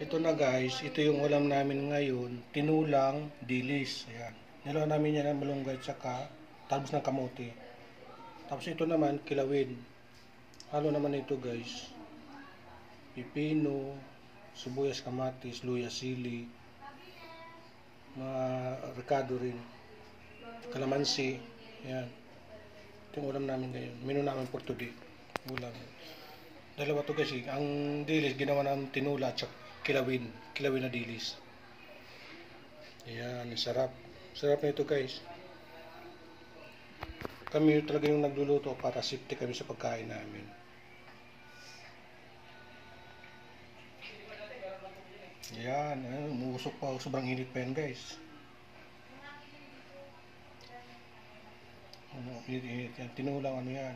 Ito na guys, ito yung ulam namin ngayon, tinulang dilis. Ayan. Nilaw namin yan ng malunggay tsaka talbos ng kamote. Tapos ito naman, kilawin. Halo naman ito guys. Pipino, sibuyas, kamatis, luya, sili, mga rekado rin. Kalamansi. Ayan. Ito yung ulam namin ngayon. Menu namin for today. Ulam. Dalawa to kasi, ang dilis ginawa ng tinula at kilawin na dilis. Ayan, sarap. Sarap na ito guys. Kami talaga yung nagluluto para safety kami sa pagkain namin. Ayan, umuusok pa. Sobrang init pa yan guys. Init yan. Tinulang ano yan.